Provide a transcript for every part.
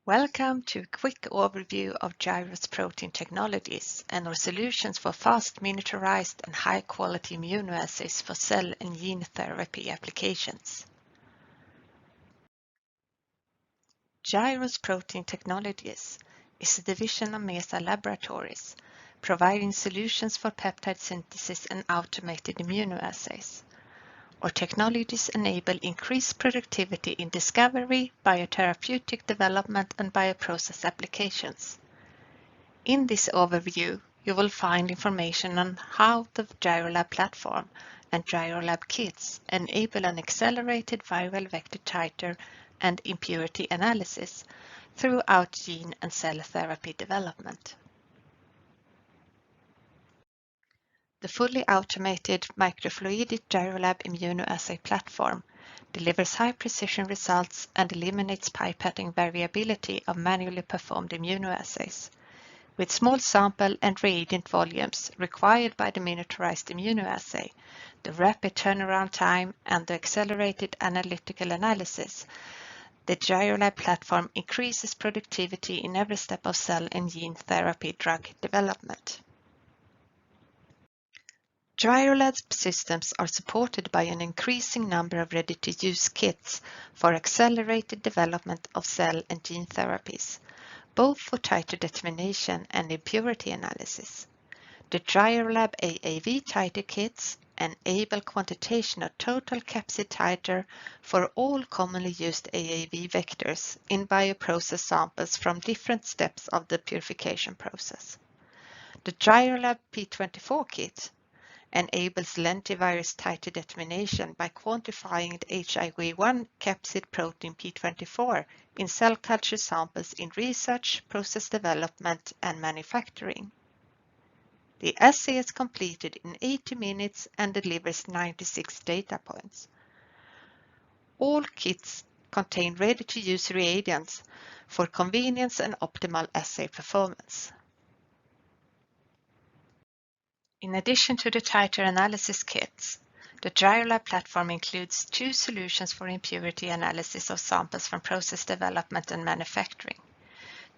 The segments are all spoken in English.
Welcome to a quick overview of Gyros protein technologies and our solutions for fast miniaturized and high-quality immunoassays for cell and gene therapy applications. Gyros Protein Technologies is a division of MESA Laboratories, providing solutions for peptide synthesis and automated immunoassays. Our technologies enable increased productivity in discovery, biotherapeutic development, and bioprocess applications. In this overview, you will find information on how the Gyrolab platform and Gyrolab kits enable an accelerated viral vector titer and impurity analysis throughout gene and cell therapy development. The fully automated microfluidic Gyrolab immunoassay platform delivers high-precision results and eliminates pipetting variability of manually performed immunoassays. With small sample and reagent volumes required by the miniaturized immunoassay, the rapid turnaround time, and the accelerated analytical analysis, the Gyrolab platform increases productivity in every step of cell and gene therapy drug development. Gyrolab systems are supported by an increasing number of ready-to-use kits for accelerated development of cell and gene therapies, both for titer determination and impurity analysis. The Gyrolab AAV titer kits enable quantitation of total capsid titer for all commonly used AAV vectors in bioprocess samples from different steps of the purification process. The Gyrolab P24 kit enables lentivirus titer determination by quantifying the HIV-1 capsid protein P24 in cell culture samples in research, process development, and manufacturing. The assay is completed in 80 minutes and delivers 96 data points. All kits contain ready-to-use reagents for convenience and optimal assay performance. In addition to the titer analysis kits, the Gyrolab platform includes two solutions for impurity analysis of samples from process development and manufacturing.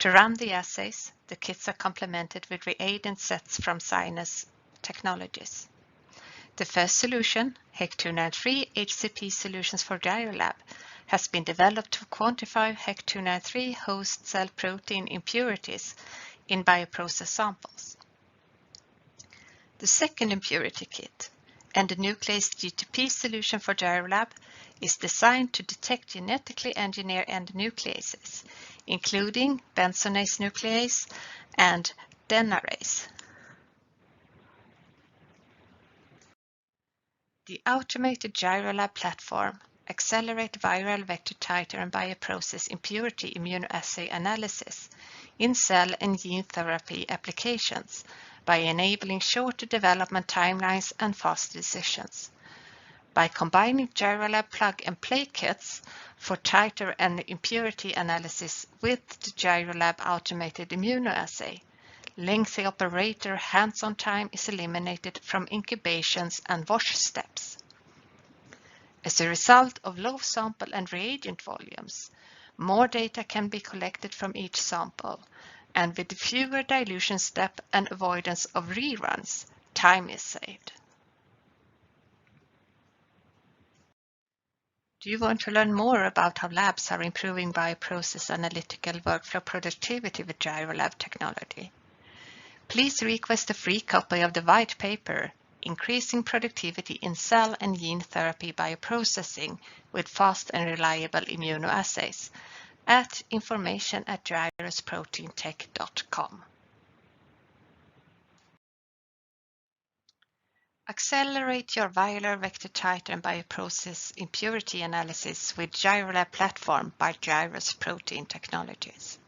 To run the assays, the kits are complemented with reagent sets from Cygnus Technologies. The first solution, HEC293 HCP solutions for Gyrolab, has been developed to quantify HEC293 host cell protein impurities in bioprocess samples. The second impurity kit, endonuclease GTP solution for Gyrolab, is designed to detect genetically engineered endonucleases, including benzonase nuclease and denarase. The automated Gyrolab platform accelerates viral vector titer and bioprocess impurity immunoassay analysis in cell and gene therapy applications by enabling shorter development timelines and faster decisions. By combining Gyrolab plug-and-play kits for titer and impurity analysis with the Gyrolab automated immunoassay, lengthy operator hands-on time is eliminated from incubations and wash steps. As a result of low sample and reagent volumes, more data can be collected from each sample, and with fewer dilution steps and avoidance of reruns, time is saved. Do you want to learn more about how labs are improving bioprocess analytical workflow productivity with Gyrolab technology? Please request a free copy of the white paper, Increasing Productivity in Cell and Gene Therapy Bioprocessing with Fast and Reliable Immunoassays, at information@gyrosproteintech.com. Accelerate your viral vector titer and bioprocess impurity analysis with Gyrolab platform by Gyros Protein Technologies.